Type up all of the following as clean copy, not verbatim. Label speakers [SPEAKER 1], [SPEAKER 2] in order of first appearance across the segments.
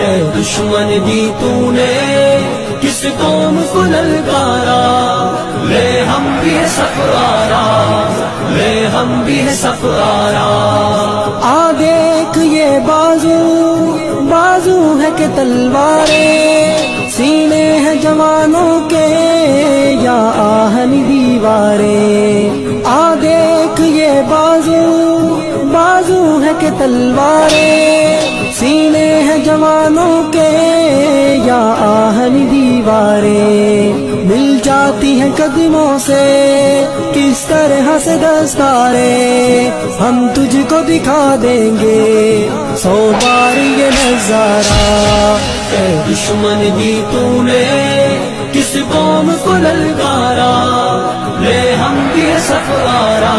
[SPEAKER 1] اے دشمن دی تو نے کس قوم کو للکارا، لے ہم بھی ہے سفارا، لے ہم بھی ہے سفارا۔
[SPEAKER 2] آ دیکھ یہ بازو بازو ہے کہ تلواریں، سینے ہیں جوانوں کے یا آہن دیواریں۔ آ دیکھ یہ بازو بازو ہے کہ تلواریں، سینے ہیں جوانوں کے یا آہن دیواریں۔ مل جاتی ہیں قدموں سے کس طرح سے دستاریں، ہم تجھ کو دکھا دیں گے 100 بار یہ نظارہ۔
[SPEAKER 1] اے دشمن دی تو نے کس قوم کو للکارا، لے ہم بھی ہے سفارا،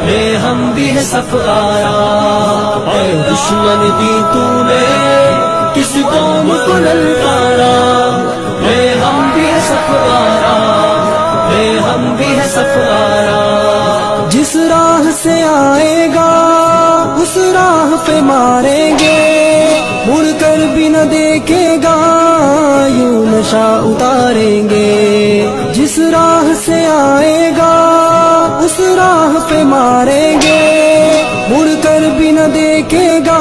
[SPEAKER 1] لے ہم بھی ہے سفارا۔ اے دشمن دی تو نے کس قوم کو للکارا، لے ہم بھی ہے سفارا، لے ہم بھی ہے سفارا۔
[SPEAKER 2] جس راہ سے آئے گا اس راہ پہ ماریں گے، مڑ کر بھی نہ دیکھے گا یوں نشہ اتاریں گے۔ جس راہ سے آئے گا اس راہ پہ ماریں گے، مڑ کر بھی نہ دیکھے گا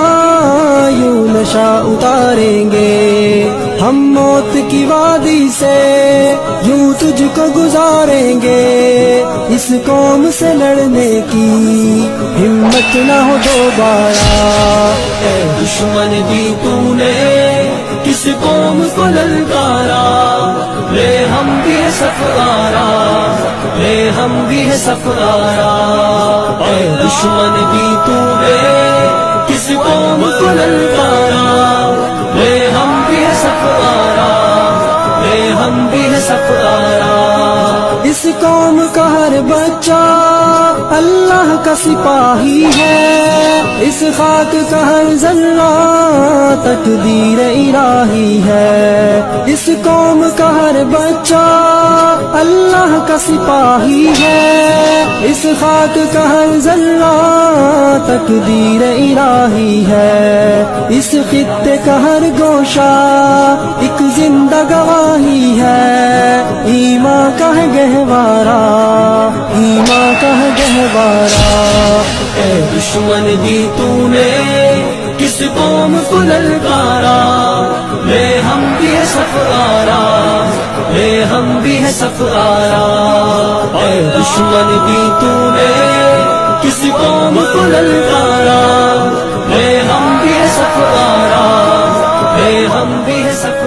[SPEAKER 2] یوں نشہ اتاریں گے۔ ہم موت کی وادی سے یوں تجھ کو گزاریں گے، اس قوم سے لڑنے کی ہمت نہ ہو دوبارہ۔
[SPEAKER 1] اے دشمن دی تو نے کس قوم کو للکارا، لے ہم بھی ہے سفارا، لے ہم بھی ہے سفارا۔ اے دشمن دی تو نے کس قوم کو للکارا، لے ہم بھی ہے سفارا، لے ہم بھی ہے سفارا۔
[SPEAKER 2] اس قوم کا ہر بچہ اللہ کا سپاہی ہے، اس خاک کا ہر ذرہ تقدیر الہی ہے۔ اس قوم کا ہر بچہ اللہ کا سپاہی ہے، اس خاک کا ہر ذرہ تقدیر الہی ہے۔ اس خطے کا ہر گوشہ ایک زندہ گواہی ہے، ایمان کا ہے گہوارہ، ایمان کا ہے گہوارہ۔
[SPEAKER 1] اے دشمن دی تو نے کس قوم کو للکارا، لے ہم بھی ہے سفارا، لے ہم بھی ہے سفارا۔ اے دشمن دی تو نے کس قوم کو للکارا، لے ہم بھی ہے سفارا، لے ہم بھی ہے سفارا۔